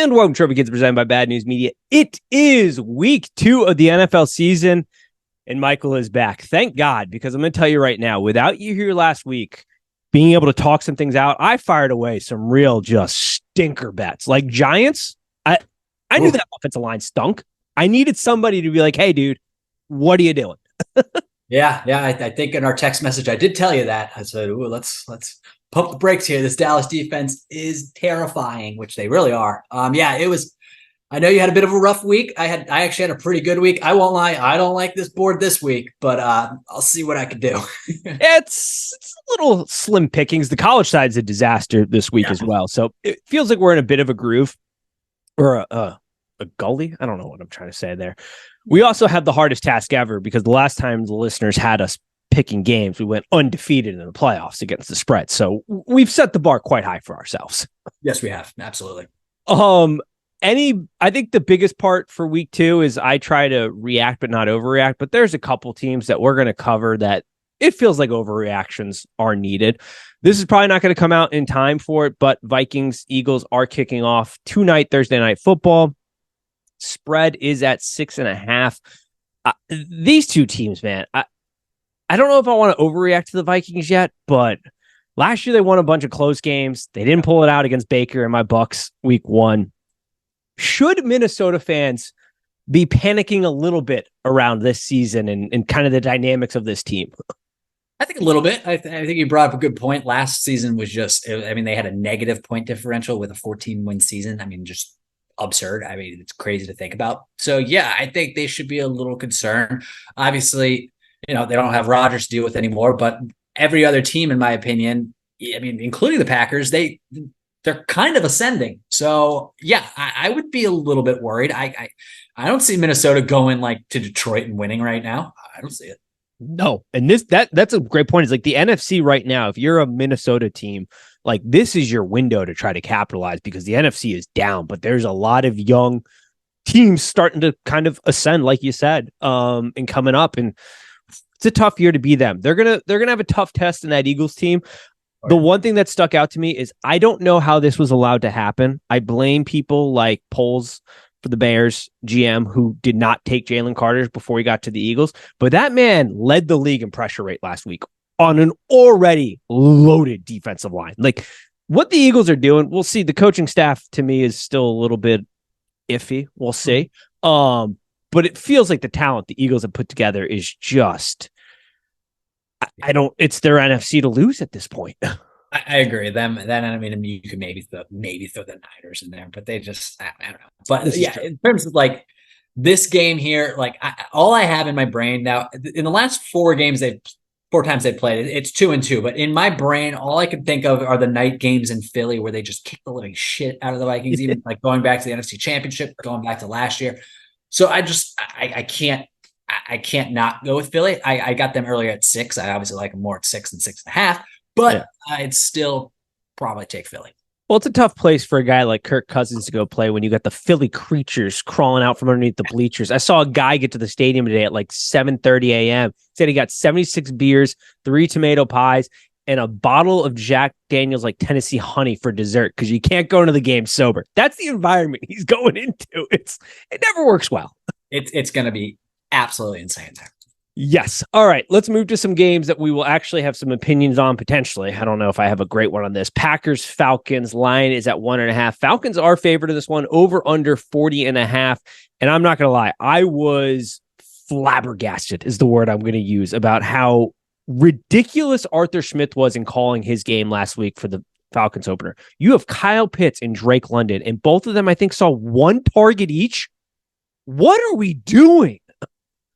And welcome to Trophy Kids, presented by Bad News Media. It is week 2 of the NFL season, and Michael is back. Thank God, because I'm going to tell you right now, without you here last week, being able to talk some things out, I fired away some real just stinker bets. Like Giants, I knew that offensive line stunk. I needed somebody to be like, hey, dude, what are you doing? Yeah. I think in our text message, I did tell you that. I said, "Ooh, let's pump the brakes here. This Dallas defense is terrifying," which they really are. It was. I know you had a bit of a rough week. I actually had a pretty good week. I won't lie. I don't like this board this week, but I'll see what I can do. It's a little slim pickings. The college side's a disaster this week as well. So it feels like we're in a bit of a groove or a gully. I don't know what I'm trying to say there. We also have the hardest task ever because the last time the listeners had us picking games, we went undefeated in the playoffs against the spread. So we've set the bar quite high for ourselves. Yes, we have. Absolutely. I think the biggest part for week 2 is I try to react but not overreact. But there's a couple teams that we're going to cover that it feels like overreactions are needed. This is probably not going to come out in time for it, but Vikings, Eagles are kicking off tonight, Thursday Night Football. Spread is at 6.5. These two teams, man, I don't know if I want to overreact to the Vikings yet, but last year they won a bunch of close games. They didn't pull it out against Baker and my Bucks week 1. Should Minnesota fans be panicking a little bit around this season and kind of the dynamics of this team? I think a little bit. I think you brought up a good point. Last season was they had a negative point differential with a 14-win season. Just absurd. It's crazy to think about. So, yeah, I think they should be a little concerned. Obviously, they don't have Rodgers to deal with anymore, but every other team, in my opinion, including the Packers, they're kind of ascending. So, yeah, I would be a little bit worried. I don't see Minnesota going like to Detroit and winning right now. I don't see it. No. And that's a great point. It's like the NFC right now, if you're a Minnesota team, like this is your window to try to capitalize because the NFC is down, but there's a lot of young teams starting to kind of ascend, like you said, and coming up. And it's a tough year to be them. They're gonna have a tough test in that Eagles team. The one thing that stuck out to me is I don't know how this was allowed to happen. I blame people like Poles for the Bears GM who did not take Jalen Carter before he got to the Eagles. But that man led the league in pressure rate last week on an already loaded defensive line. Like what the Eagles are doing, we'll see. The coaching staff to me is still a little bit iffy. We'll see. But it feels like the talent the Eagles have put together is just... it's their NFC to lose at this point. I agree. Them. Then you could maybe throw the Niners in there, but they just I don't know. But yeah, in terms of like this game here, like all I have in my brain now in the last 4 times they've played, it's 2-2. But in my brain, all I can think of are the night games in Philly where they just kick the living shit out of the Vikings. Even like going back to the NFC Championship, going back to last year. So I can't not go with Philly. I got them earlier at 6. I obviously like them more at 6 and 6.5, but I'd still probably take Philly. Well, it's a tough place for a guy like Kirk Cousins to go play when you got the Philly creatures crawling out from underneath the bleachers. I saw a guy get to the stadium today at like 7:30 a.m. Said he got 76 beers, 3 tomato pies, and a bottle of Jack Daniel's like Tennessee honey for dessert because you can't go into the game sober. That's the environment he's going into. It never works well. It's going to be absolutely insane there. Yes. All right. Let's move to some games that we will actually have some opinions on potentially. I don't know if I have a great one on this. Packers, Falcons. Line is at 1.5. Falcons are favored in this one, over under 40.5. And I'm not going to lie. I was flabbergasted is the word I'm going to use about how ridiculous Arthur Smith was in calling his game last week for the Falcons opener. You have Kyle Pitts and Drake London, and both of them, I think, saw 1 target each. What are we doing?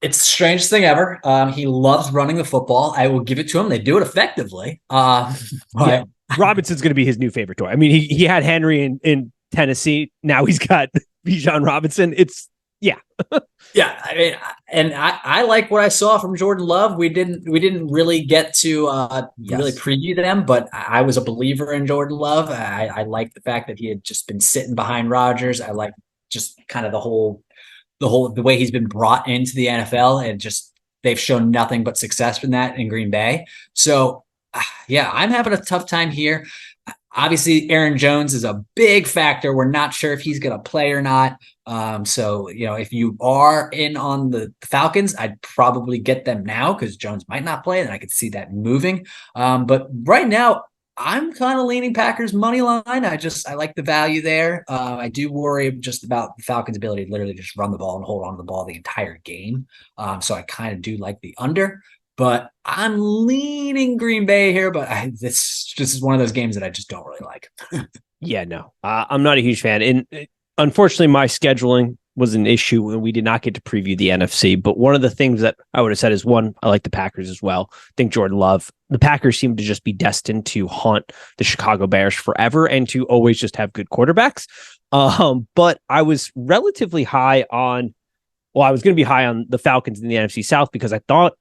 It's the strangest thing ever. He loves running the football. I will give it to him. They do it effectively. Robinson's going to be his new favorite toy. He had Henry in Tennessee. Now he's got Bijan Robinson. Yeah. And I like what I saw from Jordan Love. We didn't really get to really preview them, but I was a believer in Jordan Love. I like the fact that he had just been sitting behind Rodgers. I like just kind of the way he's been brought into the NFL, and just they've shown nothing but success from that in Green Bay. So I'm having a tough time here. Obviously, Aaron Jones is a big factor. We're not sure if he's going to play or not. So, if you are in on the Falcons, I'd probably get them now because Jones might not play, and I could see that moving. But right now, I'm kind of leaning Packers money line. I like the value there. I do worry just about the Falcons' ability to literally just run the ball and hold on to the ball the entire game. So I kind of do like the under. But I'm leaning Green Bay here, but this is one of those games that I just don't really like. Yeah, no, I'm not a huge fan. And unfortunately, my scheduling was an issue and we did not get to preview the NFC. But one of the things that I would have said is, one, I like the Packers as well. I think Jordan Love, the Packers seem to just be destined to haunt the Chicago Bears forever and to always just have good quarterbacks. But I was relatively high on, I was going to be high on the Falcons in the NFC South because I thought,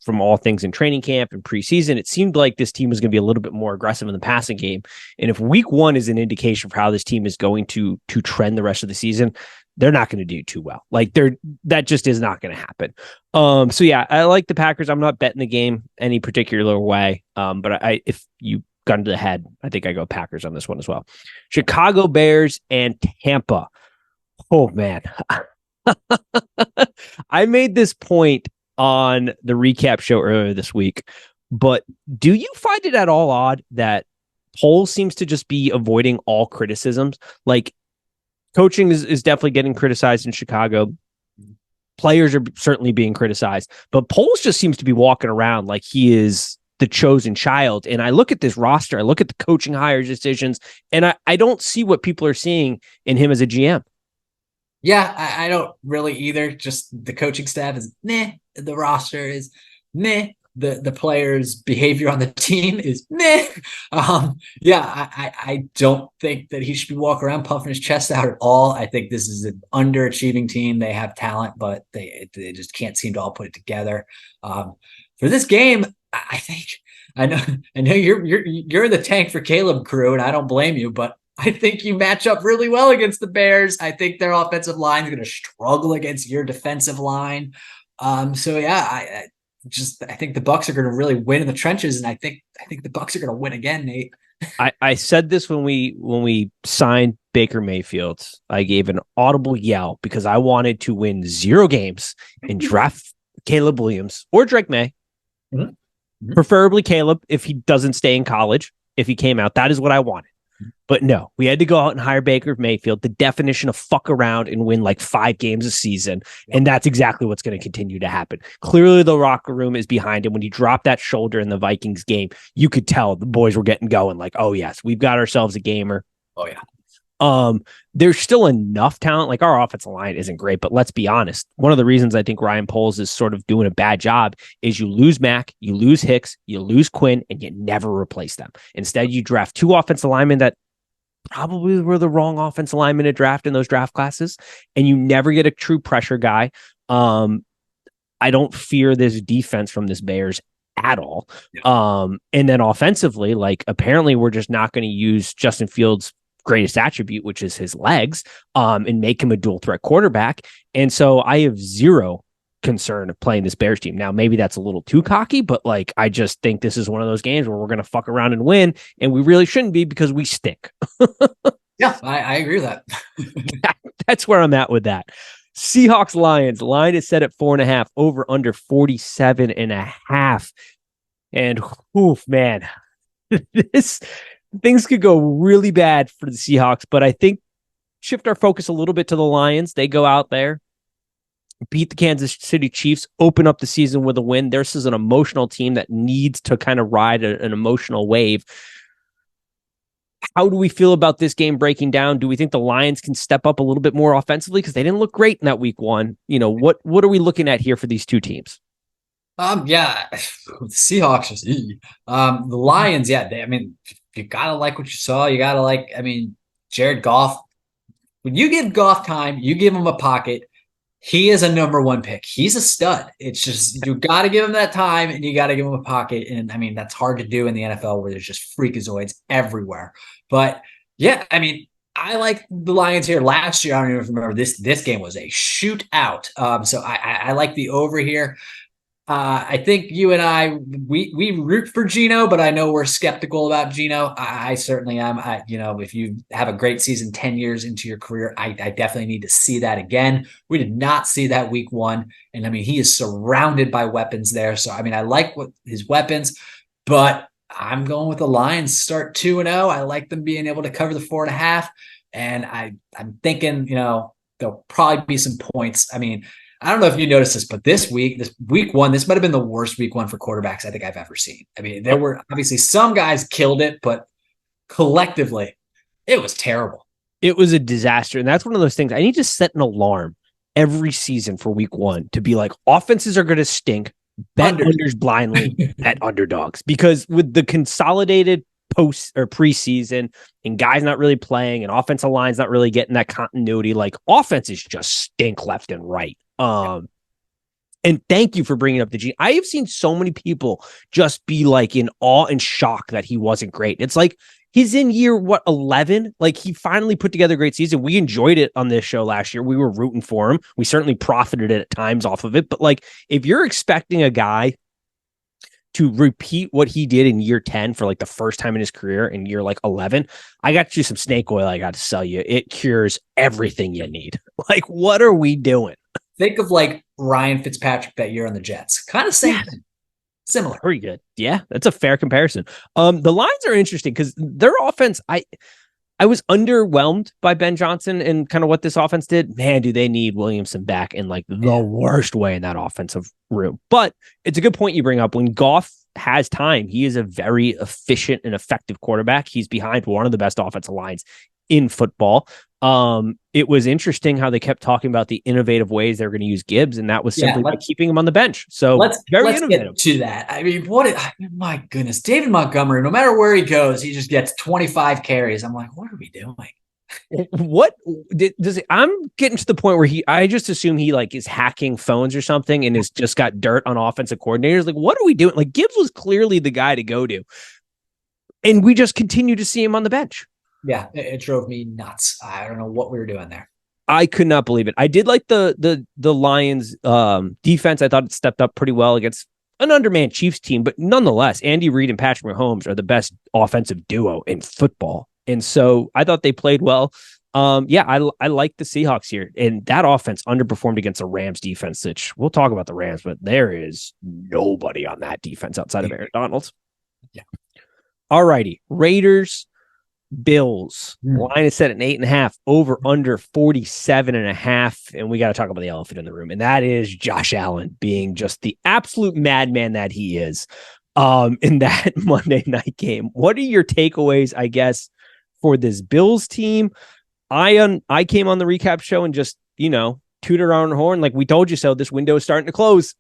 from all things in training camp and preseason, it seemed like this team was going to be a little bit more aggressive in the passing game. And if week one is an indication for how this team is going to trend the rest of the season, they're not going to do too well. That just is not going to happen. So yeah, I like the Packers. I'm not betting the game any particular way. But if you gun to the head, I think I go Packers on this one as well. Chicago Bears and Tampa. Oh man. I made this point on the recap show earlier this week, but do you find it at all odd that Poles seems to just be avoiding all criticisms? Like, coaching is definitely getting criticized in Chicago. Players are certainly being criticized, but Poles just seems to be walking around like he is the chosen child. And I look at this roster, I look at the coaching hires decisions, and I don't see what people are seeing in him as a GM. Yeah, I don't really either. Just the coaching staff is meh. The roster is meh. The players' behavior on the team is meh. I don't think that he should be walking around puffing his chest out at all. I think this is an underachieving team. They have talent, but they just can't seem to all put it together. For this game, I know you're in the tank for Caleb crew, and I don't blame you, but I think you match up really well against the Bears. I think their offensive line is going to struggle against your defensive line. I think the Bucs are going to really win in the trenches, and I think the Bucs are going to win again, Nate. I said this when we signed Baker Mayfield. I gave an audible yell because I wanted to win 0 games and draft Caleb Williams or Drake May. Mm-hmm. Preferably Caleb if he doesn't stay in college. If he came out, that is what I wanted. But no, we had to go out and hire Baker Mayfield, the definition of fuck around and win like 5 games a season. And that's exactly what's going to continue to happen. Clearly, the locker room is behind him. When he dropped that shoulder in the Vikings game, you could tell the boys were getting going like, oh, yes, we've got ourselves a gamer. Oh, yeah. There's still enough talent. Like, our offensive line isn't great, but let's be honest. One of the reasons I think Ryan Poles is sort of doing a bad job is you lose Mack, you lose Hicks, you lose Quinn, and you never replace them. Instead, you draft 2 offensive linemen that probably were the wrong offensive linemen to draft in those draft classes, and you never get a true pressure guy. I don't fear this defense from this Bears at all. Yeah. And then offensively, like, apparently we're just not going to use Justin Fields' greatest attribute, which is his legs, and make him a dual threat quarterback. And so I have zero concern of playing this Bears team. Now, maybe that's a little too cocky, but like, I just think this is one of those games where we're going to fuck around and win, and we really shouldn't be because we stink. Yeah, I agree with that. That's where I'm at with that. Seahawks Lions line is set at 4.5, over under 47.5. And oof, man, things could go really bad for the Seahawks, but I think shift our focus a little bit to the Lions. They go out there, beat the Kansas City Chiefs, open up the season with a win. This is an emotional team that needs to kind of ride an emotional wave. How do we feel about this game breaking down? Do we think the Lions can step up a little bit more offensively? Because they didn't look great in that week 1. You know, what are we looking at here for these two teams? The Seahawks is the Lions, you gotta like what you saw. You gotta like, Jared Goff. When you give Goff time, you give him a pocket. He is a number 1 pick. He's a stud. It's just, you got to give him that time and you got to give him a pocket. And that's hard to do in the NFL where there's just freakazoids everywhere. But yeah, I like the Lions here. Last year, I don't even remember this game was a shootout. So I like the over here. I think you and I we root for Geno, but I know we're skeptical about Geno. I certainly am. If you have a great season 10 years into your career, I definitely need to see that again. We did not see that week 1, and I mean he is surrounded by weapons there. So I mean I like his weapons, but I'm going with the Lions. Start 2-0. I like them being able to cover the 4.5, and I'm thinking there'll probably be some points. I mean, I don't know if you noticed this, but this week 1, this might have been the worst week 1 for quarterbacks I think I've ever seen. I mean, there were obviously some guys killed it, but collectively, it was terrible. It was a disaster. And that's one of those things. I need to set an alarm every season for week 1 to be like, offenses are going to stink. Bet unders blindly at underdogs. Because with the consolidated post or preseason and guys not really playing and offensive lines not really getting that continuity, like offenses just stink left and right. And thank you for bringing up the Gene. I have seen so many people just be like in awe and shock that he wasn't great. It's like he's in year 11. Like he finally put together a great season. We enjoyed it on this show last year. We were rooting for him. We certainly profited at times off of it. But like if you're expecting a guy to repeat what he did in year 10 for like the first time in his career in year like 11, I got you some snake oil I got to sell you. It cures everything you need. Like, what are we doing? Think of like Ryan Fitzpatrick that year on the Jets. Kind of same thing. Similar. Pretty good. Yeah, that's a fair comparison. The Lions are interesting because their offense, I was underwhelmed by Ben Johnson and kind of what this offense did. Man, do they need Williamson back in like the worst way in that offensive room. But it's a good point you bring up. When Goff has time, he is a very efficient and effective quarterback. He's behind one of the best offensive lines in football. It was interesting how they kept talking about the innovative ways they're going to use Gibbs, and that was simply by keeping him on the bench. So let's get to that. I mean, my goodness, David Montgomery, no matter where he goes, he just gets 25 carries. I'm like, what are we doing? I'm getting to the point where I just assume he like is hacking phones or something and has just got dirt on offensive coordinators. Like, what are we doing? Like Gibbs was clearly the guy to go to, and we just continue to see him on the bench. Yeah, it drove me nuts. I don't know what we were doing there. I could not believe it. I did like the Lions defense. I thought it stepped up pretty well against an undermanned Chiefs team, but nonetheless, Andy Reid and Patrick Mahomes are the best offensive duo in football. And so I thought they played well. I like the Seahawks here, and that offense underperformed against a Rams defense, which we'll talk about the Rams, but there is nobody on that defense outside of Aaron Donald. Yeah. All righty. Raiders, Bills. Line is set at 8.5, over under 47.5. And we got to talk about the elephant in the room. And that is Josh Allen being just the absolute madman that he is in that Monday night game. What are your takeaways, I guess, for this Bills team? I came on the recap show and just, tooted our own horn. Like we told you so. This window is starting to close.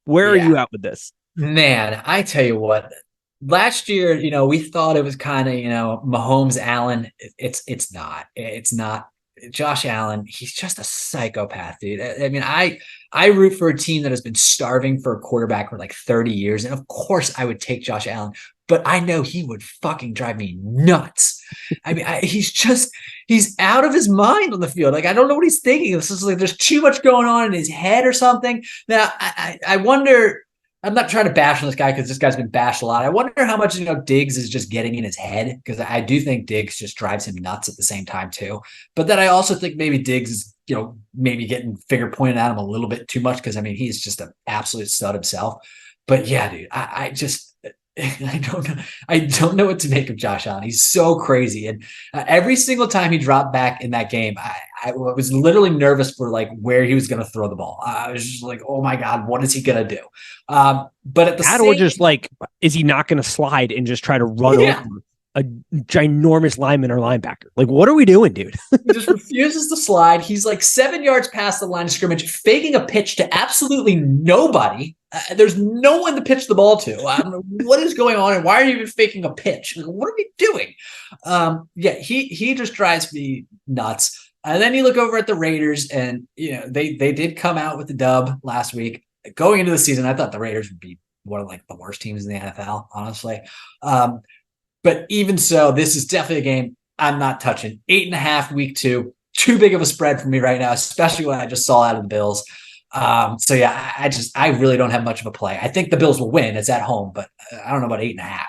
Where are you at with this? Man, I tell you what. Last year, we thought it was kind of, Mahomes, Allen. It's not. It's not. Josh Allen, he's just a psychopath, dude. I mean, I root for a team that has been starving for a quarterback for like 30 years. And of course, I would take Josh Allen, but I know he would fucking drive me nuts. I mean, he's out of his mind on the field. Like, I don't know what he's thinking. This is like there's too much going on in his head or something. Now, I wonder. I'm not trying to bash on this guy because this guy's been bashed a lot. I wonder how much, Diggs is just getting in his head, because I do think Diggs just drives him nuts at the same time too. But then I also think maybe Diggs is, maybe getting finger pointed at him a little bit too much, because I mean, he's just an absolute stud himself. But yeah, dude, I don't know what to make of Josh Allen. He's so crazy. And every single time he dropped back in that game, I was literally nervous for like where he was going to throw the ball. I was just like, oh my God, what is he going to do? But at the same or just like, is he not going to slide and just try to run over a ginormous lineman or linebacker? Like, what are we doing, dude? He just refuses to slide. He's like 7 yards past the line of scrimmage, faking a pitch to absolutely nobody. There's no one to pitch the ball to. I don't know what is going on, and why are you even faking a pitch? Like, what are we doing? He just drives me nuts. And then you look over at the Raiders, and they did come out with the dub last week. Going into the season, I thought the Raiders would be one of like the worst teams in the NFL, honestly. But even so, this is definitely a game I'm not touching. 8.5 week 2, too big of a spread for me right now, especially when I just saw out of the Bills. So yeah, I really don't have much of a play. I think the Bills will win. It's at home, but I don't know about 8.5.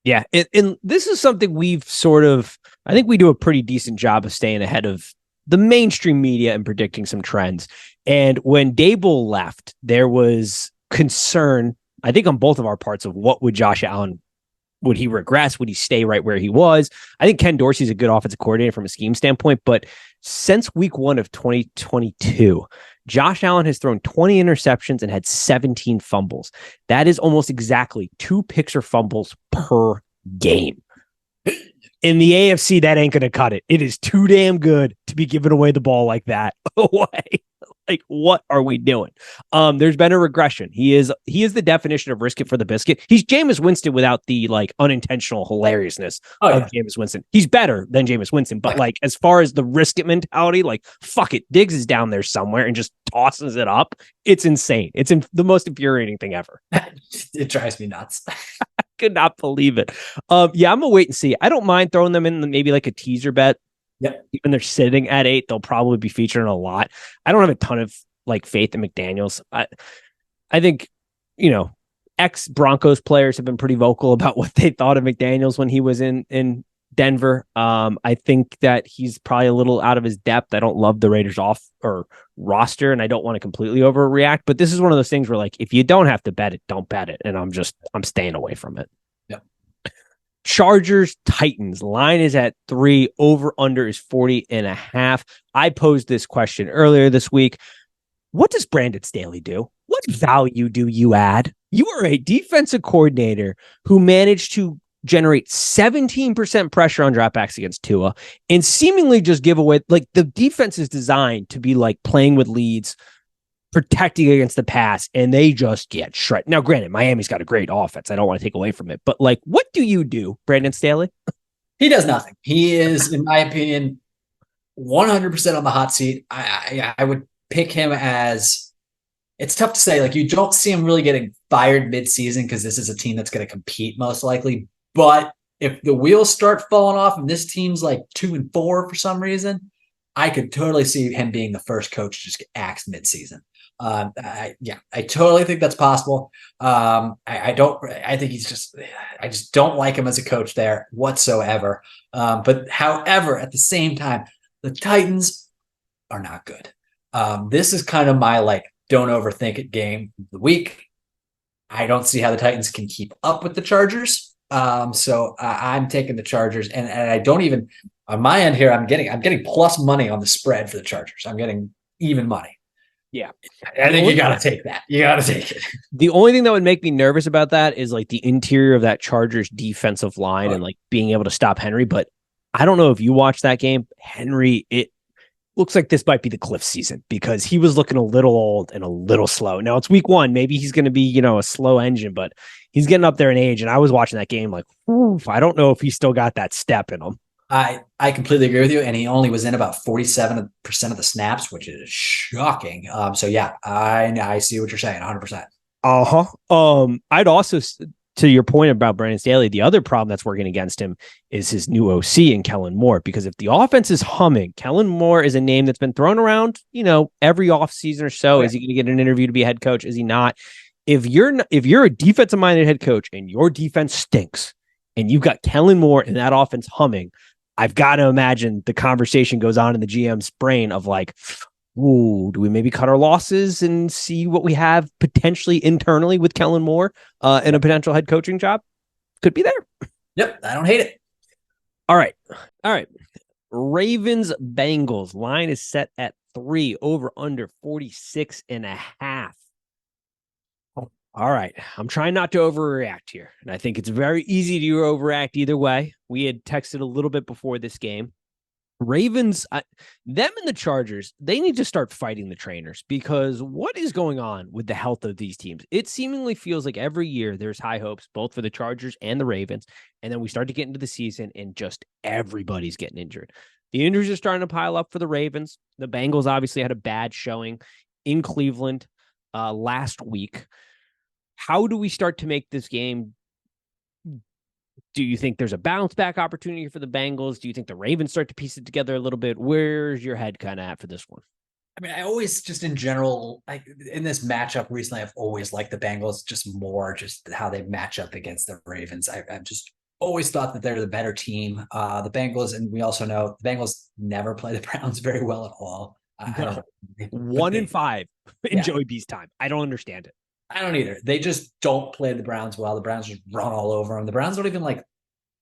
Yeah, and this is something we've sort of, I think we do a pretty decent job of staying ahead of the mainstream media and predicting some trends. And when Dable left, there was concern, I think on both of our parts, of what would Josh Allen, would he regress? Would he stay right where he was? I think Ken Dorsey's a good offensive coordinator from a scheme standpoint, but since week 1 of 2022, Josh Allen has thrown 20 interceptions and had 17 fumbles. That is almost exactly 2 picks or fumbles per game. In the AFC, that ain't going to cut it. It is too damn good to be giving away the ball like that away. Like, what are we doing? There's been a regression. He is the definition of risk it for the biscuit. He's Jameis Winston without the like unintentional hilariousness of Jameis Winston. He's better than Jameis Winston, but like as far as the risk it mentality, like fuck it, Diggs is down there somewhere and just tosses it up. It's insane. It's the most infuriating thing ever. It drives me nuts. Could not believe it. Yeah, I'm gonna wait and see. I don't mind throwing them in maybe like a teaser bet. Yep. Even they're sitting at 8, they'll probably be featuring a lot. I don't have a ton of like faith in McDaniels. I think, ex Broncos players have been pretty vocal about what they thought of McDaniels when he was in Denver. I think that he's probably a little out of his depth. I don't love the Raiders off or roster, and I don't want to completely overreact, but this is one of those things where like, if you don't have to bet it, don't bet it. And I'm staying away from it. Yep. Chargers, Titans, line is at 3, over under is 40.5. I posed this question earlier this week. What does Brandon Staley do? What value do you add? You are a defensive coordinator who managed to generate 17% pressure on dropbacks against Tua and seemingly just give away, like, the defense is designed to be like playing with leads, protecting against the pass, and they just get shredded. Now, granted, Miami's got a great offense. I don't want to take away from it, but like, what do you do, Brandon Staley? He does nothing. He is, in my opinion, 100% on the hot seat. I would pick him as, it's tough to say, like, you don't see him really getting fired mid-season because this is a team that's going to compete most likely. But if the wheels start falling off and this team's like 2-4 for some reason, I could totally see him being the first coach to just get axed mid-season. I totally think that's possible. I just don't like him as a coach there whatsoever. But however, at the same time, the Titans are not good. This is kind of my like, don't overthink it game of the week. I don't see how the Titans can keep up with the Chargers. So I'm taking the Chargers, and I don't even, on my end here, I'm getting plus money on the spread for the Chargers. I'm getting even money. Yeah. I think you got to take that. You got to take it. The only thing that would make me nervous about that is like the interior of that Chargers defensive line and like being able to stop Henry. But I don't know if you watched that game. Henry, it looks like this might be the Cliff season because he was looking a little old and a little slow. Now it's week 1. Maybe he's going to be, a slow engine, but he's getting up there in age. And I was watching that game like, I don't know if he's still got that step in him. I completely agree with you. And he only was in about 47% of the snaps, which is shocking. So yeah, I see what you're saying 100%. I'd also, to your point about Brandon Staley, the other problem that's working against him is his new OC in Kellen Moore, because if the offense is humming, Kellen Moore is a name that's been thrown around, every offseason or so. Okay. Is he going to get an interview to be a head coach? Is he not? If you're a defensive minded head coach and your defense stinks and you've got Kellen Moore and that offense humming, I've got to imagine the conversation goes on in the GM's brain of like, ooh, do we maybe cut our losses and see what we have potentially internally with Kellen Moore and a potential head coaching job? Could be there. Yep, I don't hate it. All right. Ravens Bengals line is set at 3, over under 46.5. All right. I'm trying not to overreact here. And I think it's very easy to overreact either way. We had texted a little bit before this game. Ravens, them and the Chargers, they need to start fighting the trainers, because what is going on with the health of these teams? It seemingly feels like every year there's high hopes, both for the Chargers and the Ravens. And then we start to get into the season and just everybody's getting injured. The injuries are starting to pile up for the Ravens. The Bengals obviously had a bad showing in Cleveland last week. How do we start to make this game? Do you think there's a bounce back opportunity for the Bengals? Do you think the Ravens start to piece it together a little bit? Where's your head kind of at for this one? I mean, I always just in general, like in this matchup recently, I've always liked the Bengals just more, just how they match up against the Ravens. I've just always thought that they're the better team. The Bengals, and we also know the Bengals never play the Browns very well at all. I don't No. know, but 1-5 in yeah, Joey B's time. I don't understand it. I don't either. They just don't play the Browns well. The Browns just run all over them. The Browns don't even like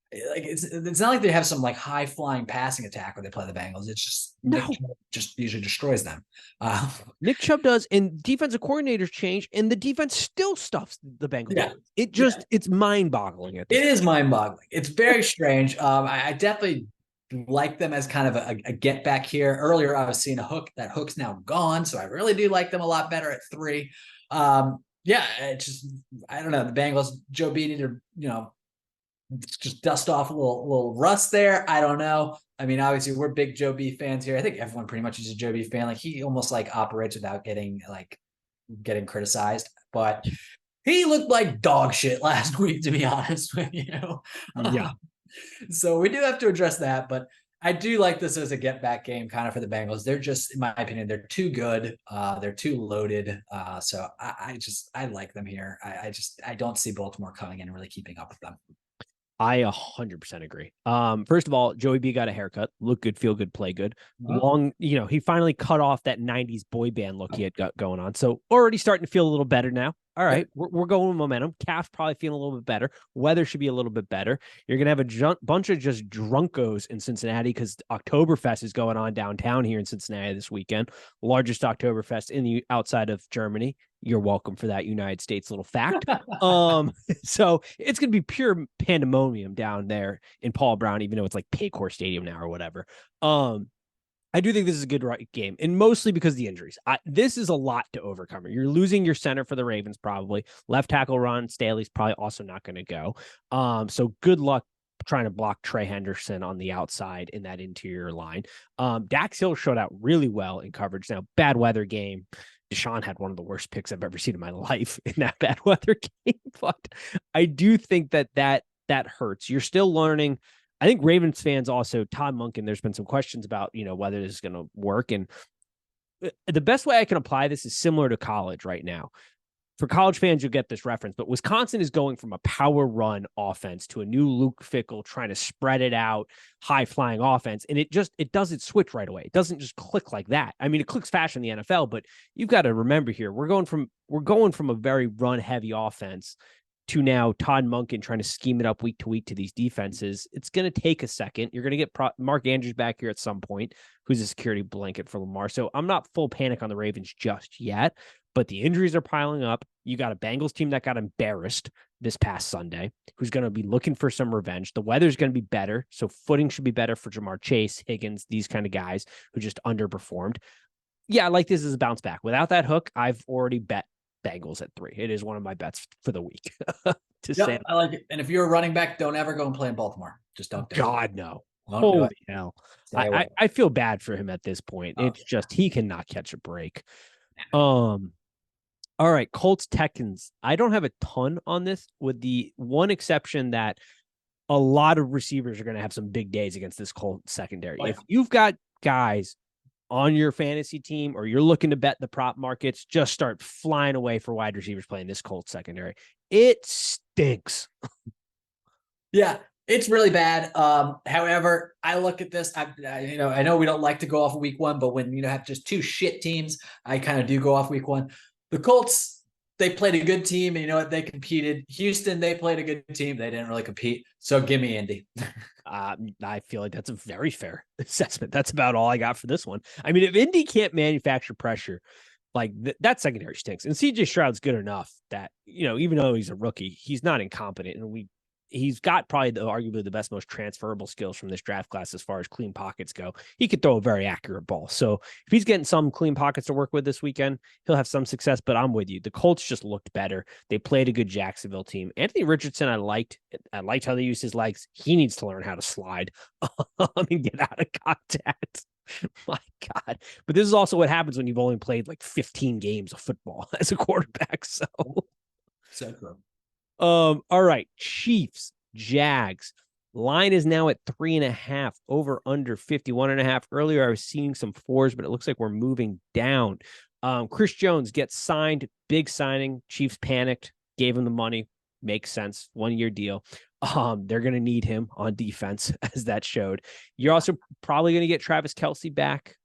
it's not like they have some like high flying passing attack when they play the Bengals. It's just Nick No. Chubb just usually destroys them. Uh, Nick Chubb does, and defensive coordinators change, and the defense still stuffs the Bengals. yeah, It just, it's mind boggling at this it is mind boggling. It's very strange. I definitely like them as kind of a get back here. Earlier, I was seeing a hook. That hook's now gone, so I really do like them a lot better at 3. Yeah, it's just I don't know the Bengals. Joe B need to just dust off a little rust there. I don't know. I mean, obviously we're big Joe B fans here. I think everyone pretty much is a Joe B fan. Like he almost like operates without getting criticized, but he looked like dog shit last week, to be honest with you. Yeah. So we do have to address that, but I do like this as a get back game kind of for the Bengals. They're just, in my opinion, they're too good. They're too loaded. So I like them here. I don't see Baltimore coming in and really keeping up with them. I 100% agree. First of all, Joey B got a haircut. Look good, feel good, play good. Long, he finally cut off that 90s boy band look he had got going on. So already starting to feel a little better now. All right, we're going with momentum. Calf probably feeling a little bit better. Weather should be a little bit better. You're going to have a bunch of just drunkos in Cincinnati because Oktoberfest is going on downtown here in Cincinnati this weekend. Largest Oktoberfest in the outside of Germany. You're welcome for that United States little fact. So it's going to be pure pandemonium down there in Paul Brown, even though it's like Paycor Stadium now or whatever. I do think this is a good game, and mostly because of the injuries. This is a lot to overcome. You're losing your center for the Ravens, probably. Left tackle Ron Staley's probably also not going to go. So good luck trying to block Trey Henderson on the outside in that interior line. Dax Hill showed out really well in coverage. Now, bad weather game. Deshaun had one of the worst picks I've ever seen in my life in that bad weather game, but I do think that hurts. You're still learning. I think Ravens fans also, Todd Monken, there's been some questions about, whether this is going to work. And the best way I can apply this is similar to college right now. For college fans, you'll get this reference, but Wisconsin is going from a power run offense to a new Luke Fickell trying to spread it out, high flying offense. And it doesn't switch right away. It doesn't just click like that. I mean, it clicks fast in the NFL, but you've got to remember here, we're going from a very run heavy offense to now Todd Monken trying to scheme it up week to week to these defenses. It's going to take a second. You're going to get Mark Andrews back here at some point, who's a security blanket for Lamar. So I'm not full panic on the Ravens just yet, but the injuries are piling up. You got a Bengals team that got embarrassed this past Sunday, who's going to be looking for some revenge. The weather's going to be better, so footing should be better for Jamar Chase, Higgins, these kind of guys who just underperformed. Yeah, I like this as a bounce back. Without that hook, I've already bet Bengals at 3. It is one of my bets for the week. Say I like it. And if you're a running back, don't ever go and play in Baltimore. Just don't. God, no. Holy hell. I feel bad for him at this point. It's just he cannot catch a break. All right, Colts Texans. I don't have a ton on this, with the one exception that a lot of receivers are going to have some big days against this Colts secondary. If you've got guys on your fantasy team or you're looking to bet the prop markets, just start flying away for wide receivers playing this Colts secondary. It stinks. Yeah, it's really bad. However, I look at this. I know we don't like to go off week 1, but when have just 2 shit teams, I kind of do go off week 1. The Colts, they played a good team, and you know what? They competed. Houston, they played a good team. They didn't really compete. So give me Indy. I feel like that's a very fair assessment. That's about all I got for this one. I mean, if Indy can't manufacture pressure, like that secondary stinks. And CJ Stroud's good enough that, even though he's a rookie, he's not incompetent. And he's got probably arguably the best, most transferable skills from this draft class as far as clean pockets go. He could throw a very accurate ball. So if he's getting some clean pockets to work with this weekend, he'll have some success. But I'm with you. The Colts just looked better. They played a good Jacksonville team. Anthony Richardson, I liked how they used his legs. He needs to learn how to slide and get out of contact. My God. But this is also what happens when you've only played like 15 games of football as a quarterback. So true. All right. Chiefs, Jags. Line is now at 3.5, over under 51.5. Earlier, I was seeing some fours, but it looks like we're moving down. Chris Jones gets signed, big signing. Chiefs panicked, gave him the money. Makes sense. 1-year deal. They're going to need him on defense, as that showed. You're also probably going to get Travis Kelce back.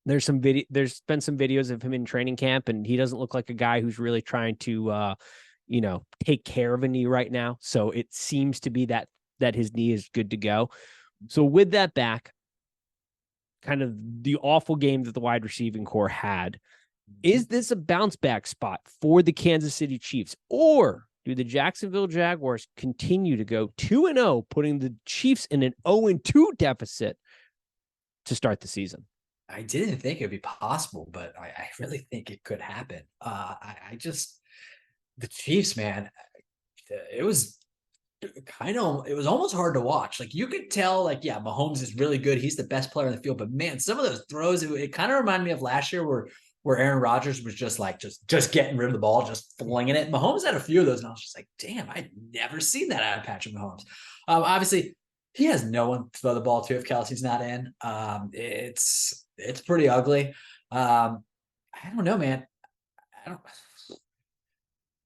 There's been some videos of him in training camp, and he doesn't look like a guy who's really trying to, take care of a knee right now. So it seems to be that his knee is good to go. So with that back, kind of the awful game that the wide receiving core had, is this a bounce back spot for the Kansas City Chiefs, or do the Jacksonville Jaguars continue to go 2-0, putting the Chiefs in an 0-2 deficit to start the season? I didn't think it would be possible, but I really think it could happen. The Chiefs, man, it was almost hard to watch. Like, you could tell, like, yeah, Mahomes is really good. He's the best player in the field, but man, some of those throws, it kind of reminded me of last year where Aaron Rodgers was just getting rid of the ball, just flinging it. Mahomes had a few of those, and I was just like, damn, I'd never seen that out of Patrick Mahomes. Obviously, he has no one to throw the ball to if Kelce's not in. It's pretty ugly. I don't know, man.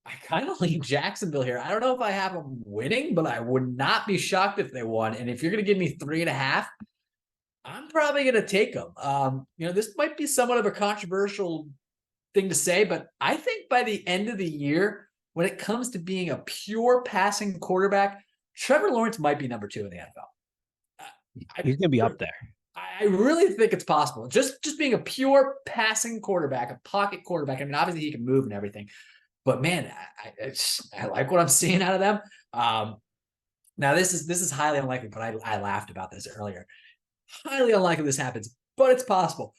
I kind of lean Jacksonville here. I don't know if I have them winning, but I would not be shocked if they won. And if you're going to give me 3.5, I'm probably going to take them. This might be somewhat of a controversial thing to say, but I think by the end of the year, when it comes to being a pure passing quarterback, Trevor Lawrence might be number 2 in the NFL. He's going to be up there. I really think it's possible. Just being a pure passing quarterback, a pocket quarterback. I mean, obviously he can move and everything, but man, I like what I'm seeing out of them. Now this is highly unlikely, but I laughed about this earlier. Highly unlikely this happens, but it's possible.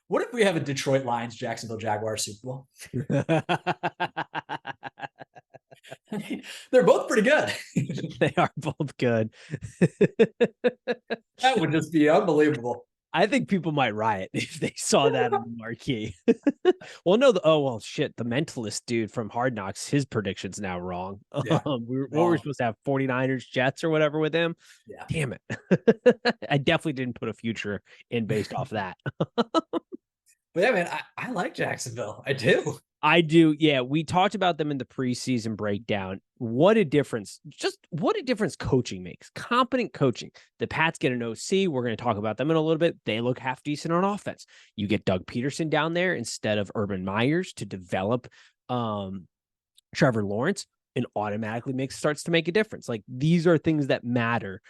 What if we have a Detroit Lions, Jacksonville Jaguars Super Bowl? They're both pretty good. They are both good. That would just be unbelievable. I think people might riot if they saw that on the marquee. Well, no, the Mentalist dude from Hard Knocks, his prediction's now wrong. Yeah, we were supposed to have 49ers Jets or whatever with him. Yeah. Damn it. I definitely didn't put a future in based off that. But yeah, man, I like Jacksonville. I do. I do. Yeah, we talked about them in the preseason breakdown. What a difference coaching makes. Competent coaching. The Pats get an OC. We're going to talk about them in a little bit. They look half decent on offense. You get Doug Peterson down there instead of Urban Myers to develop Trevor Lawrence, and automatically starts to make a difference. Like, these are things that matter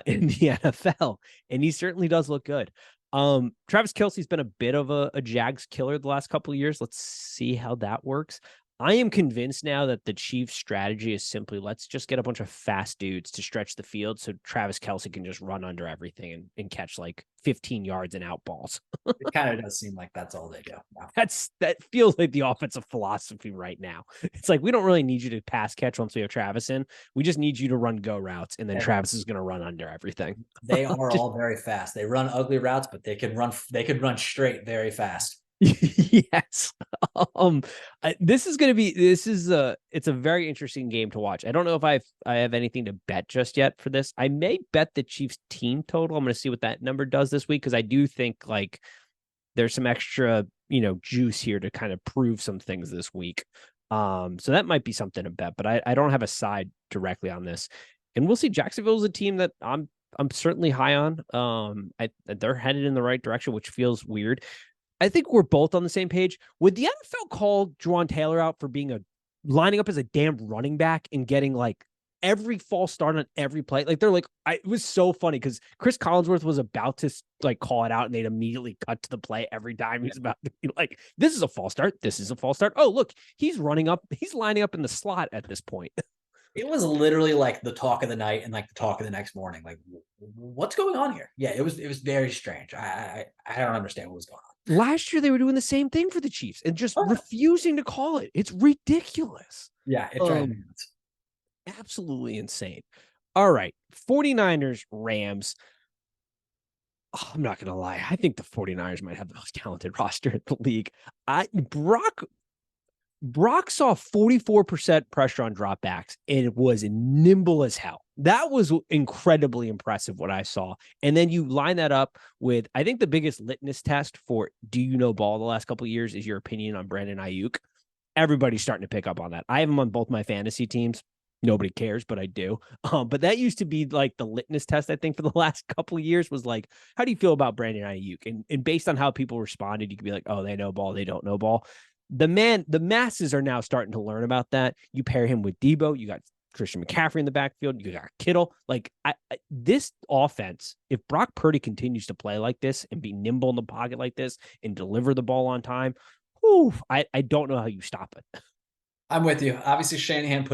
in the NFL, and he certainly does look good. Travis Kelce's been a bit of a Jags killer the last couple of years. Let's see how that works. I am convinced now that the Chiefs' strategy is simply, let's just get a bunch of fast dudes to stretch the field so Travis Kelce can just run under everything and catch like 15 yards and out balls. It kind of does seem like that's all they do. Yeah. That feels like the offensive philosophy right now. It's like, we don't really need you to pass catch once we have Travis in. We just need you to run go routes, and then Travis is going to run under everything. They are all very fast. They run ugly routes, but they could run straight very fast. Yes. It's a very interesting game to watch. I don't know if I have anything to bet just yet for this. I may bet the Chiefs team total. I'm going to see what that number does this week, because I do think like there's some extra, juice here to kind of prove some things this week. So that might be something to bet, but I don't have a side directly on this. And we'll see. Jacksonville is a team that I'm certainly high on. They're headed in the right direction, which feels weird. I think we're both on the same page. Would the NFL call Juwan Taylor out for lining up as a damn running back and getting like every false start on every play? Like, they're like, it was so funny because Chris Collinsworth was about to like call it out, and they'd immediately cut to the play every time he's about to be like, this is a false start. This is a false start. Oh, look, he's lining up in the slot at this point. It was literally like the talk of the night and like the talk of the next morning. Like, what's going on here? Yeah, it was very strange. I don't understand what was going on. Last year, they were doing the same thing for the Chiefs and just refusing to call it. It's ridiculous. Yeah, it drives me nuts. Absolutely insane. All right, 49ers, Rams. Oh, I'm not going to lie. I think the 49ers might have the most talented roster in the league. Brock saw 44% pressure on dropbacks, and it was nimble as hell. That was incredibly impressive what I saw. And then you line that up with, I think the biggest litmus test for do you know ball the last couple of years is your opinion on Brandon Ayuk. Everybody's starting to pick up on that. I have him on both my fantasy teams. Nobody cares, but I do. But that used to be like the litmus test, I think, for the last couple of years was like, how do you feel about Brandon Ayuk? And based on how people responded, you could be like, oh, they know ball, they don't know ball. The masses are now starting to learn about that. You pair him with Debo, you got Christian McCaffrey in the backfield, you got Kittle. Like this offense, if Brock Purdy continues to play like this and be nimble in the pocket like this and deliver the ball on time, I don't know how you stop it. I'm with you. Obviously, Shanahan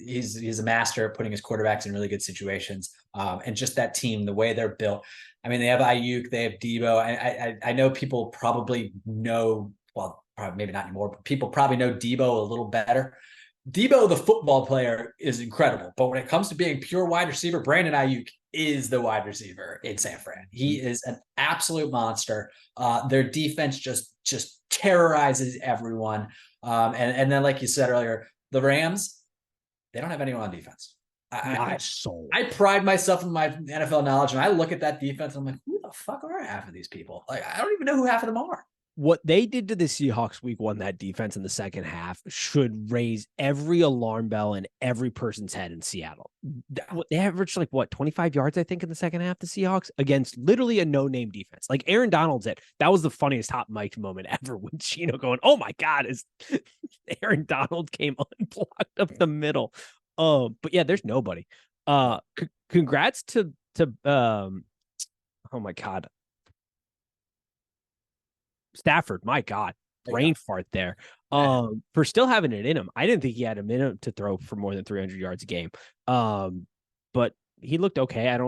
he's a master at putting his quarterbacks in really good situations, and just that team, the way they're built. I mean, they have Ayuk, they have Debo. I know people probably know, well, probably maybe not anymore, but people probably know Debo a little better. Debo, the football player, is incredible, but when it comes to being pure wide receiver, Brandon Ayuk is the wide receiver in San Fran. He is an absolute monster. Their defense just terrorizes everyone. And then, like you said earlier, the Rams, they don't have anyone on defense. I pride myself in my NFL knowledge, and I look at that defense, and I'm like, who the fuck are half of these people? Like, I don't even know who half of them are. What they did to the Seahawks week one, that defense in the second half should raise every alarm bell in every person's head in Seattle. They averaged 25 yards, I think, in the second half, the Seahawks, against literally a no-name defense. Like Aaron Donald said, that was the funniest hot mic moment ever when Chino going, oh my God, is Aaron Donald came unblocked up the middle. But yeah, there's nobody. Congrats to oh my God. Stafford, my God, brain fart there. For still having it in him. I didn't think he had a minute to throw for more than 300 yards a game. But he looked okay.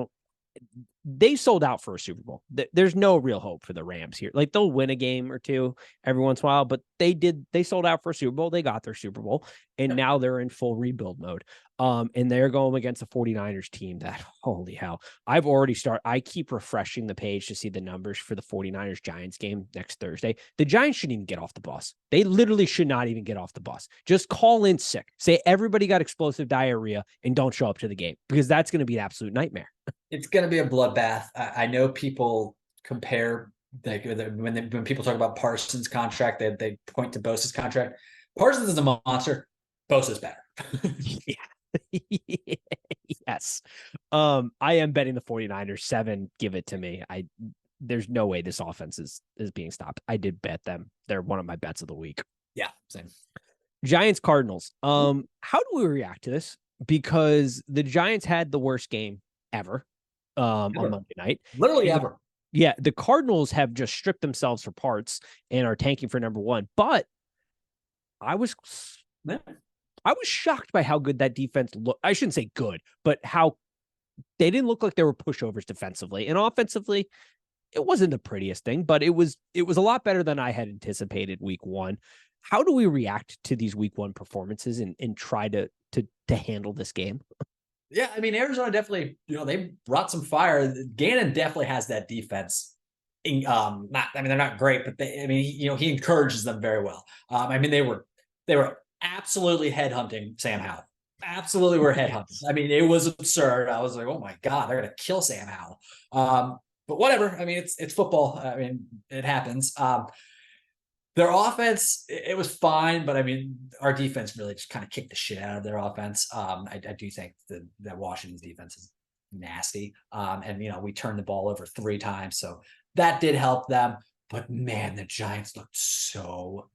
They sold out for a Super Bowl. There's no real hope for the Rams here. Like they'll win a game or two every once in a while, but they sold out for a Super Bowl. They got their Super Bowl, and now they're in full rebuild mode. And they're going against the 49ers team that, holy hell, I keep refreshing the page to see the numbers for the 49ers Giants game next Thursday. The Giants shouldn't even get off the bus. They literally should not even get off the bus. Just call in sick. Say everybody got explosive diarrhea and don't show up to the game, because that's going to be an absolute nightmare. It's going to be a bloodbath. I know people compare when people talk about Parsons' contract, they point to Bosa's contract. Parsons is a monster. Bosa's better. Yeah. Yes. I am betting the 49ers 7. Give it to me. There's no way this offense is being stopped. I did bet them. They're one of my bets of the week. Yeah, same. Giants Cardinals. How do we react to this? Because the Giants had the worst game ever on Monday night. Literally ever. Yeah, the Cardinals have just stripped themselves for parts and are tanking for number one. But I was shocked by how good that defense looked. I shouldn't say good, but how they didn't look like they were pushovers defensively. And offensively, it wasn't the prettiest thing, but it was a lot better than I had anticipated week one. How do we react to these week one performances and try to handle this game? Yeah, I mean, Arizona definitely, they brought some fire. Gannon definitely has that defense. They're not great, but he encourages them very well. I mean, they were absolutely headhunting Sam Howell. Absolutely were headhunting. I mean, it was absurd. I was like, oh my God, they're going to kill Sam Howell. But whatever. I mean, it's football. I mean, it happens. Their offense, it was fine, but I mean, our defense really just kind of kicked the shit out of their offense. I do think that Washington's defense is nasty. And we turned the ball over 3 times, so that did help them. But man, the Giants looked so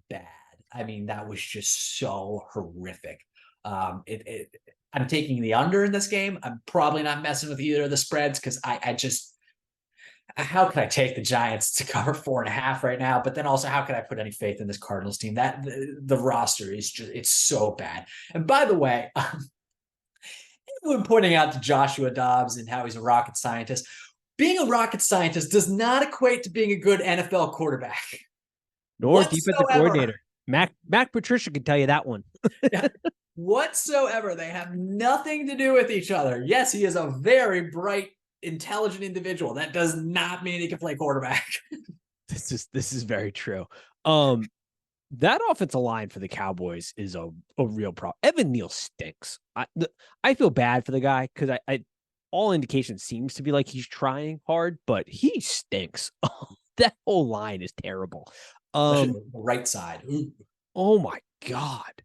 bad. I mean, that was just so horrific. I'm taking the under in this game. I'm probably not messing with either of the spreads because how could I take the Giants to cover 4.5 right now? But then also, how could I put any faith in this Cardinals team? That the roster is it's so bad. And by the way, when pointing out to Joshua Dobbs and how he's a rocket scientist, being a rocket scientist does not equate to being a good NFL quarterback. Nor defensive coordinator. Mac Patricia can tell you that one. Yeah, whatsoever. They have nothing to do with each other. Yes, he is a very bright, intelligent individual. That does not mean he can play quarterback. This is very true. That offensive line for the Cowboys is a real problem. Evan Neal stinks. I feel bad for the guy because I all indication seems to be like he's trying hard, but he stinks. That whole line is terrible. Especially the right side. Ooh. Oh my God.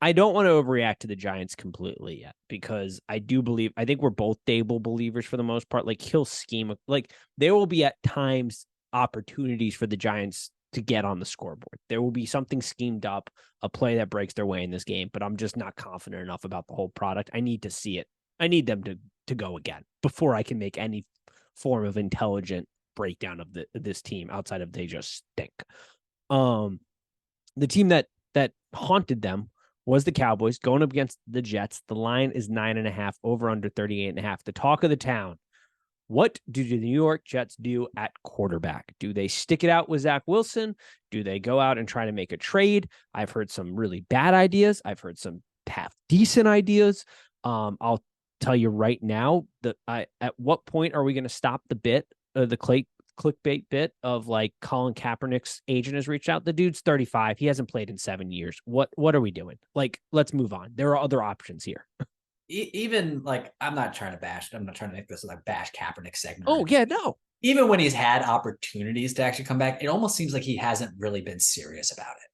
I don't want to overreact to the Giants completely yet because I think we're both Dable believers for the most part. Like he'll scheme, like there will be at times opportunities for the Giants to get on the scoreboard. There will be something schemed up, a play that breaks their way in this game, but I'm just not confident enough about the whole product. I need to see it. I need them to go again before I can make any form of intelligent breakdown of this team outside of they just stink. The team that haunted them was the Cowboys going up against the Jets. The line is 9.5, over under 38.5. The talk of the town. What do the New York Jets do at quarterback? Do they stick it out with Zach Wilson? Do they go out and try to make a trade? I've heard some really bad ideas. I've heard some half decent ideas. I'll tell you right now that at what point are we going to stop the clickbait bit of like Colin Kaepernick's agent has reached out? The dude's 35. He hasn't played in 7 years. What are we doing? Like, let's move on. There are other options here. Even like, I'm not trying to make this like bash Kaepernick segment. Oh yeah, no. Even when he's had opportunities to actually come back, it almost seems like he hasn't really been serious about it.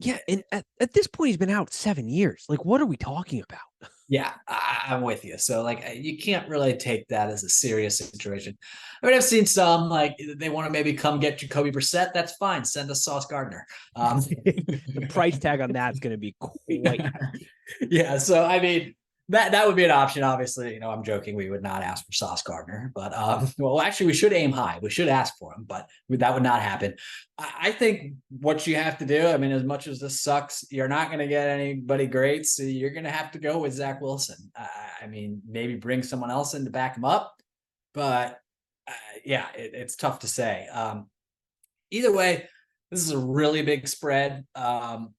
Yeah, and at this point, he's been out 7 years. Like, what are we talking about? Yeah, I'm with you. So, like, you can't really take that as a serious situation. I mean, I've seen some, like, they want to maybe come get Jacoby Brissett. That's fine. Send us Sauce Gardner. The price tag on that's going to be quite yeah. So, I mean, that would be an option. Obviously, I'm joking. We would not ask for Sauce Gardner, but well, actually, we should aim high. We should ask for him, but that would not happen. I think what you have to do, I mean, as much as this sucks, you're not going to get anybody great, so you're going to have to go with Zach Wilson. I mean, maybe bring someone else in to back him up, but yeah, it's tough to say. Either way, this is a really big spread. I'm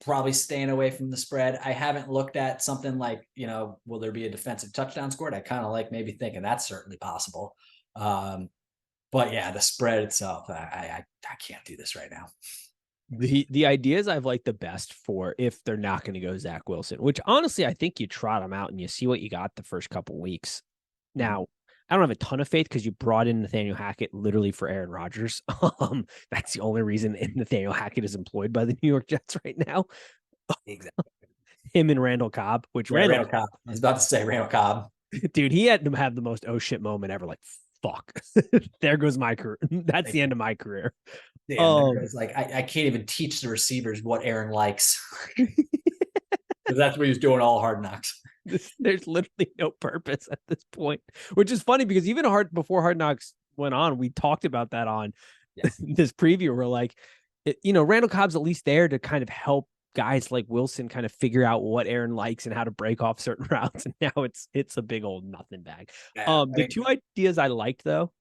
probably staying away from the spread. I haven't looked at something like, will there be a defensive touchdown scored? I kind of like maybe thinking that's certainly possible. But yeah, the spread itself, I can't do this right now. The ideas I've liked the best for if they're not going to go Zach Wilson, which honestly, I think you trot them out and you see what you got the first couple weeks. Now, I don't have a ton of faith because you brought in Nathaniel Hackett literally for Aaron Rodgers. That's the only reason Nathaniel Hackett is employed by the New York Jets right now. Exactly. Him and Randall Cobb, Randall Cobb. I was about to say Randall Cobb. Dude, he had to have the most oh shit moment ever. Like, fuck. There goes my career. That's the end of my career. It's like I can't even teach the receivers what Aaron likes. Because that's what he was doing all Hard Knocks. There's literally no purpose at this point, which is funny because even before Hard Knocks went on, we talked about that on this preview. We're like, Randall Cobb's at least there to kind of help guys like Wilson kind of figure out what Aaron likes and how to break off certain routes. And now it's a big old nothing bag. The two ideas I liked though,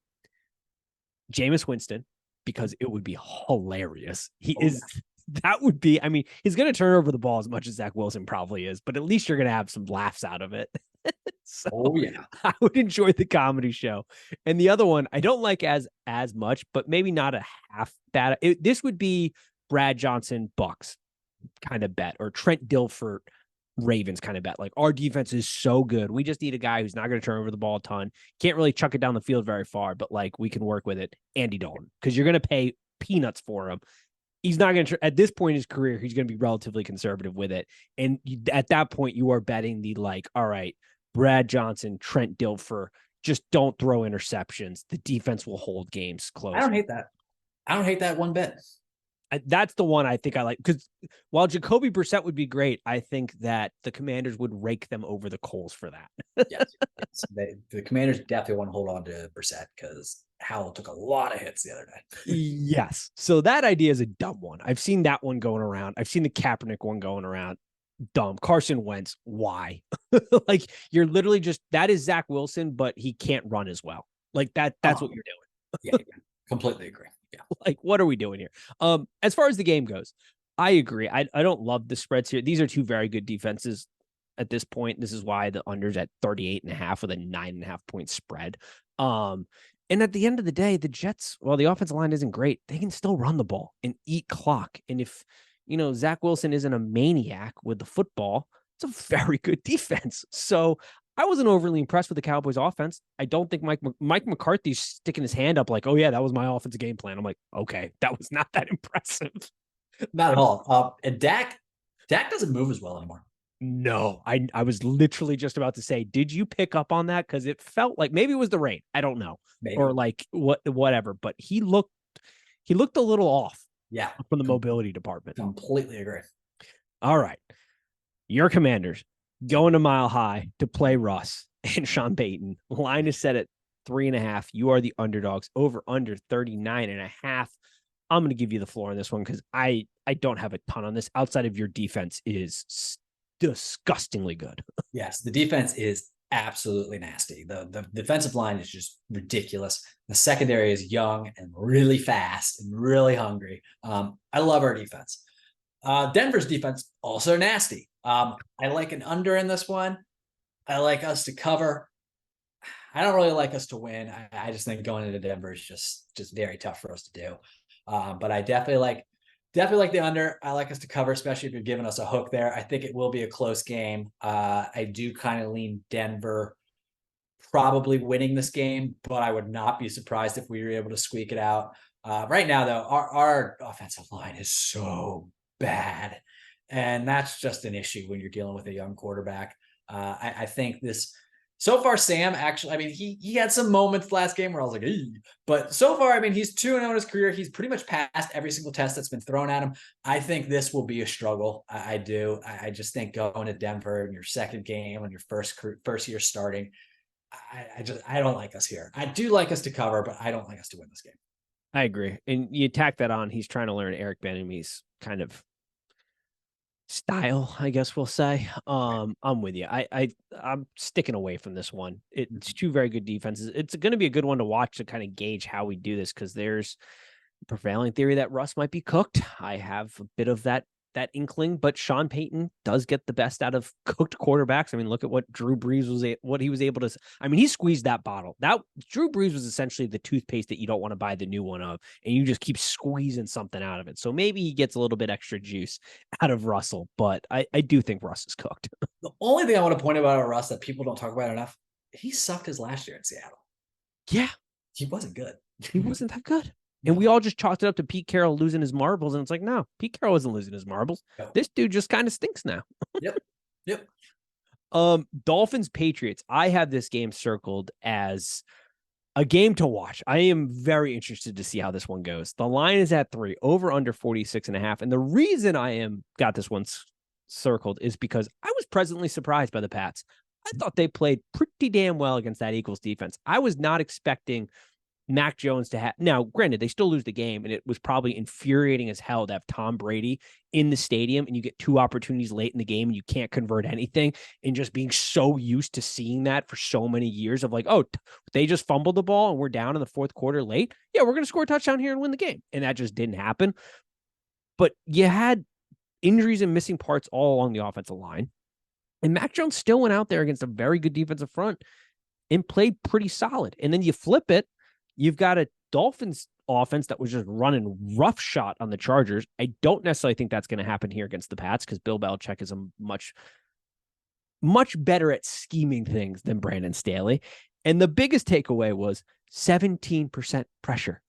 Jameis Winston, because it would be hilarious. That would be, I mean, he's going to turn over the ball as much as Zach Wilson probably is, but at least you're going to have some laughs out of it. So yeah, I would enjoy the comedy show. And the other one, I don't like as much, but maybe not a half bad. This would be Brad Johnson Bucks kind of bet, or Trent Dilfer Ravens kind of bet. Like, our defense is so good. We just need a guy who's not going to turn over the ball a ton. Can't really chuck it down the field very far, but like we can work with it. Andy Dalton, because you're going to pay peanuts for him. He's not going to, at this point in his career, he's going to be relatively conservative with it. And at that point, you are betting the like, all right, Brad Johnson, Trent Dilfer, just don't throw interceptions. The defense will hold games close. I don't hate that. I don't hate that one bit. That's the one I think I like, because while Jacoby Brissett would be great, I think that the Commanders would rake them over the coals for that. Yes. The Commanders definitely want to hold on to Brissett because Howell took a lot of hits the other day. Yes. So that idea is a dumb one. I've seen that one going around. I've seen the Kaepernick one going around. Dumb. Carson Wentz. Why? Like, you're literally that is Zach Wilson, but he can't run as well. Like that's what you're doing. Yeah. Completely agree. Yeah. Like, what are we doing here? As far as the game goes, I agree. I don't love the spreads here. These are two very good defenses at this point. This is why the under's at 38.5 with a 9.5 point spread. And at the end of the day, the Jets, while the offensive line isn't great, they can still run the ball and eat clock. And if, Zach Wilson isn't a maniac with the football, it's a very good defense. So I wasn't overly impressed with the Cowboys offense. I don't think Mike McCarthy's sticking his hand up like, oh yeah, that was my offensive game plan. I'm like, okay, that was not that impressive. Not at all. And Dak doesn't move as well anymore. No, I was literally just about to say, did you pick up on that? Because it felt like maybe it was the rain. I don't know. Maybe. Or like whatever. But he looked a little off. Yeah. From the mobility department. Completely agree. All right. Your Commanders going to Mile High to play Russ and Sean Payton. Line is set at 3.5. You are the underdogs. Over under 39.5. I'm going to give you the floor on this one because I don't have a ton on this. Outside of your defense is disgustingly good. Yes, the defense is absolutely nasty. The defensive line is just ridiculous. The secondary is young and really fast and really hungry. I love our defense. Denver's defense also nasty. I like an under in this one. I like us to cover. I don't really like us to win. I just think going into Denver is just very tough for us to do. But I definitely like the under. I like us to cover, especially if you're giving us a hook there. I think it will be a close game. I do kind of lean Denver probably winning this game, but I would not be surprised if we were able to squeak it out. Right now, though, our offensive line is so bad, and that's just an issue when you're dealing with a young quarterback. I think this. So far, Sam, actually, I mean, he had some moments last game where I was like, eee. But so far, I mean, he's 2-0 in his career. He's pretty much passed every single test that's been thrown at him. I think this will be a struggle. I do. I just think going to Denver in your second game on your first year starting, I don't like us here. I do like us to cover, but I don't like us to win this game. I agree. And you tack that on, he's trying to learn Eric Bieniemy's kind of style, I guess we'll say. I'm with you. I'm sticking away from this one. It's two very good defenses. It's going to be a good one to watch to kind of gauge how we do this because there's a prevailing theory that Russ might be cooked. I have a bit of that inkling, but Sean Payton does get the best out of cooked quarterbacks. I mean, look at what Drew Brees what he was able to. I mean, he squeezed that bottle. That Drew Brees was essentially the toothpaste that you don't want to buy the new one of, and you just keep squeezing something out of it. So maybe he gets a little bit extra juice out of Russell, but I do think Russ is cooked. The only thing I want to point out Russ that people don't talk about enough, he sucked his last year in Seattle. Yeah, he wasn't good. He wasn't that good. And we all just chalked it up to Pete Carroll losing his marbles. And it's like, no, Pete Carroll wasn't losing his marbles. No. This dude just kind of stinks now. Yep. Dolphins, Patriots. I have this game circled as a game to watch. I am very interested to see how this one goes. The line is at 3, over under 46.5. And the reason I got this one circled is because I was pleasantly surprised by the Pats. I thought they played pretty damn well against that Eagles defense. I was not expecting Mac Jones to have. Now, granted, they still lose the game, and it was probably infuriating as hell to have Tom Brady in the stadium, and you get 2 opportunities late in the game, and you can't convert anything, and just being so used to seeing that for so many years of like, oh, they just fumbled the ball, and we're down in the fourth quarter late. Yeah, we're going to score a touchdown here and win the game, and that just didn't happen. But you had injuries and missing parts all along the offensive line, and Mac Jones still went out there against a very good defensive front and played pretty solid. And then you flip it. You've got a Dolphins offense that was just running roughshod on the Chargers. I don't necessarily think that's going to happen here against the Pats because Bill Belichick is a much better at scheming things than Brandon Staley. And the biggest takeaway was 17% pressure.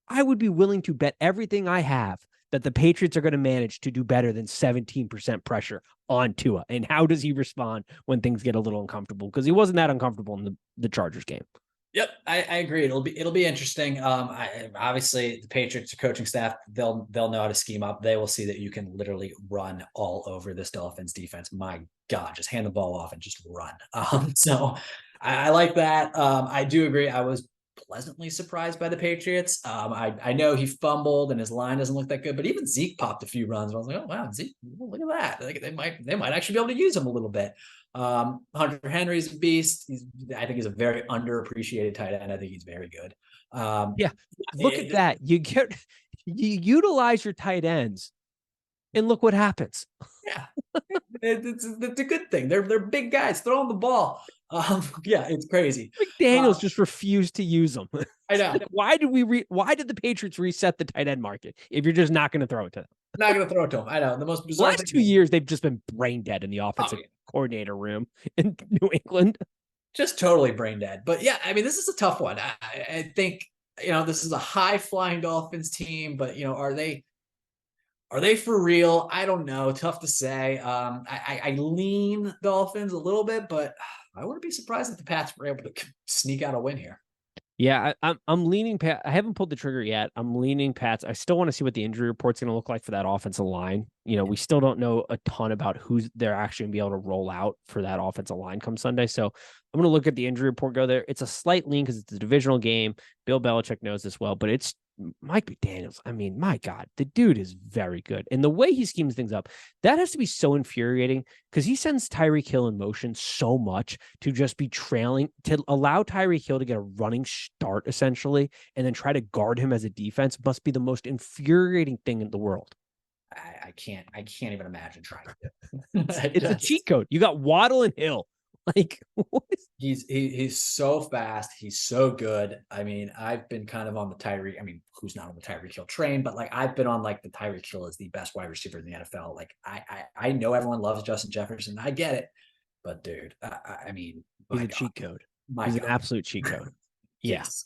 I would be willing to bet everything I have that the Patriots are going to manage to do better than 17% pressure on Tua. And how does he respond when things get a little uncomfortable? Because he wasn't that uncomfortable in the Chargers game. Yep, I agree. It'll be interesting. Obviously, the Patriots coaching staff they'll know how to scheme up. They will see that you can literally run all over this Dolphins defense. My God, just hand the ball off and just run. So I like that. I do agree. I was pleasantly surprised by the Patriots. I know he fumbled and his line doesn't look that good, but even Zeke popped a few runs. I was like, oh wow, Zeke, look at that. Like, they might actually be able to use him a little bit. Hunter Henry's a beast. I think he's a very underappreciated tight end. I think he's very good. Look at that. You utilize your tight ends and look what happens. Yeah. It's a good thing. They're big guys throwing the ball. Yeah, it's crazy. McDaniels just refused to use them. I know. Why did why did the Patriots reset the tight end market if you're just not going to throw it to them? Not going to throw it to him. I know. The most The bizarre last 2 years, they've just been brain dead in the offensive coordinator room in New England. Just totally brain dead. But yeah, I mean, this is a tough one. I think, this is a high flying Dolphins team, but are they for real? I don't know. Tough to say. I lean Dolphins a little bit, but I wouldn't be surprised if the Pats were able to sneak out a win here. Yeah, I'm leaning Pat. I haven't pulled the trigger yet. I'm leaning Pats. I still want to see what the injury report's going to look like for that offensive line. We still don't know a ton about who they're actually going to be able to roll out for that offensive line come Sunday. So I'm going to look at the injury report, go there. It's a slight lean because it's a divisional game. Bill Belichick knows this well, but it's Mike McDaniels. I mean, my God, the dude is very good. And the way he schemes things up, that has to be so infuriating because he sends Tyreek Hill in motion so much to just be trailing, to allow Tyreek Hill to get a running start, essentially, and then try to guard him as a defense must be the most infuriating thing in the world. I can't even imagine trying to. It's a cheat code. You got Waddle and Hill. He's so fast. He's so good. I mean, I've been kind of on the Tyreek. I mean, who's not on the Tyreek Hill train? But I've been on the Tyreek Hill is the best wide receiver in the NFL. I know everyone loves Justin Jefferson. I get it, but dude, I mean, he's a cheat code. He's an absolute cheat code. Yeah. Yes.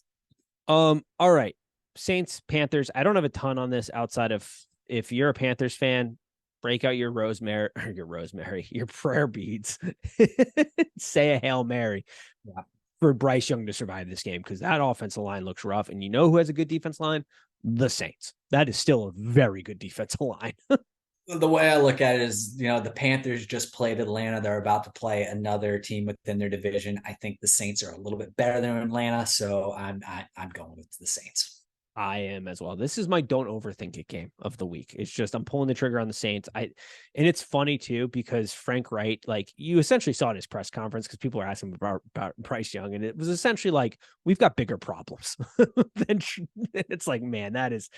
All right. Saints, Panthers. I don't have a ton on this outside of if you're a Panthers fan, break out your your prayer beads. Say a Hail Mary for Bryce Young to survive this game because that offensive line looks rough. And who has a good defense line? The Saints. That is still a very good defensive line. The way I look at it is, the Panthers just played Atlanta. They're about to play another team within their division. I think the Saints are a little bit better than Atlanta, so I'm going with the Saints. I am as well. This is my don't overthink it game of the week. It's just I'm pulling the trigger on the Saints. And it's funny too because Frank Wright, you essentially saw in his press conference because people are asking about Bryce Young, and it was essentially we've got bigger problems. It's man, that is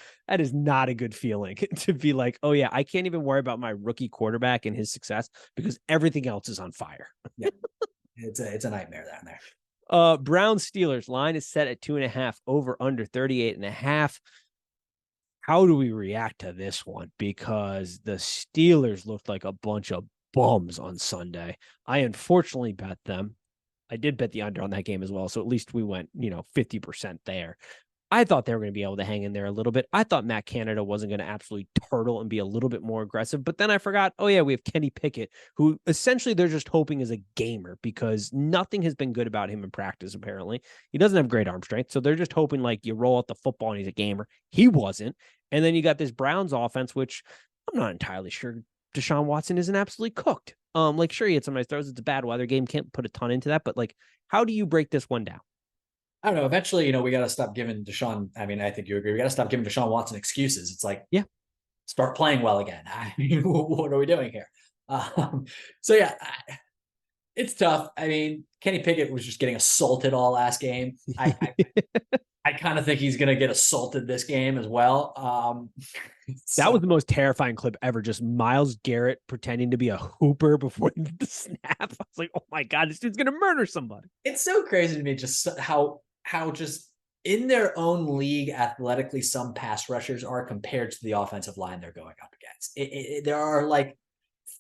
not a good feeling to be oh yeah, I can't even worry about my rookie quarterback and his success because everything else is on fire. Yeah, it's a nightmare down there. Browns Steelers line is set at 2.5 over under 38.5. How do we react to this one? Because the Steelers looked like a bunch of bums on Sunday. I unfortunately bet them. I did bet the under on that game as well. So at least we went, 50% there. I thought they were going to be able to hang in there a little bit. I thought Matt Canada wasn't going to absolutely turtle and be a little bit more aggressive. But then I forgot, oh, yeah, we have Kenny Pickett, who essentially they're just hoping is a gamer because nothing has been good about him in practice, apparently. He doesn't have great arm strength. So they're just hoping you roll out the football and he's a gamer. He wasn't. And then you got this Browns offense, which I'm not entirely sure Deshaun Watson isn't absolutely cooked. Sure, he had some nice throws. It's a bad weather game. Can't put a ton into that. But how do you break this one down? I don't know. Eventually, we got to stop giving Deshaun. I mean, I think you agree. We got to stop giving Deshaun Watson excuses. It's yeah, start playing well again. I mean, what are we doing here? So yeah, it's tough. I mean, Kenny Pickett was just getting assaulted all last game. I kind of think he's going to get assaulted this game as well. That was the most terrifying clip ever. Just Myles Garrett pretending to be a hooper before the snap. I was like, oh my God, this dude's going to murder somebody. It's so crazy to me just how just in their own league athletically some pass rushers are compared to the offensive line they're going up against. There are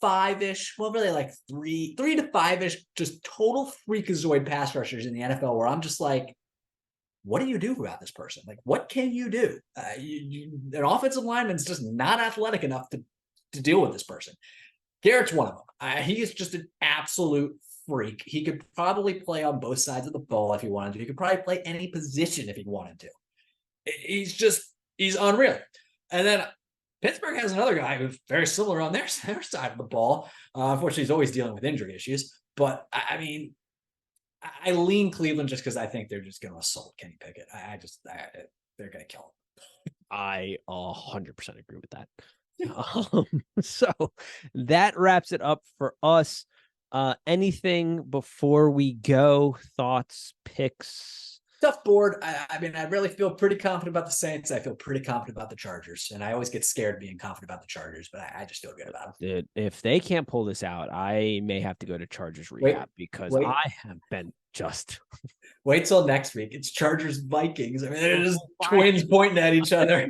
five-ish, well, really three to five-ish just total freakazoid pass rushers in the NFL where I'm just what do you do about this person? What can you do? An offensive lineman's just not athletic enough to deal with this person. Garrett's one of them. He is just an absolute freak. He could probably play on both sides of the ball if he wanted to. He could probably play any position if he wanted to. He's unreal. And then Pittsburgh has another guy who's very similar on their side of the ball. Unfortunately, he's always dealing with injury issues. But I mean, I lean Cleveland just because I think they're just going to assault Kenny Pickett. They're going to kill him. I 100% agree with that. So that wraps it up for us. Anything before we go? Thoughts, picks, Tough board. I mean, I really feel pretty confident about the Saints. I feel pretty confident about the Chargers, and I always get scared being confident about the Chargers, but I just feel good about them. Dude, if they can't pull this out, I may have to go to Chargers Wait, rehab because wait, I have been just wait till next week. It's Chargers Vikings. I mean, they're just twins pointing at each other.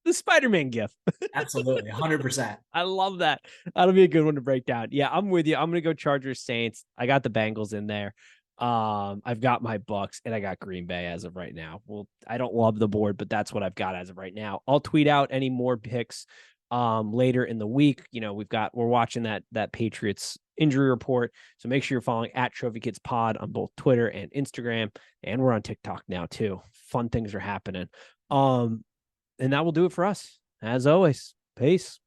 the Spider-Man gif. Absolutely, 100%. I love that. That'll be a good one to break down. Yeah, I'm with you. I'm gonna go Chargers Saints. I got the Bengals in there. I've got my Bucks and I got Green Bay as of right now. Well, I don't love the board, but that's what I've got as of right now. I'll tweet out any more picks later in the week. You know, we're watching that Patriots injury report. So make sure you're following at Trophy Kids Pod on both Twitter and Instagram. And we're on TikTok now too. Fun things are happening. And that will do it for us. As always, peace.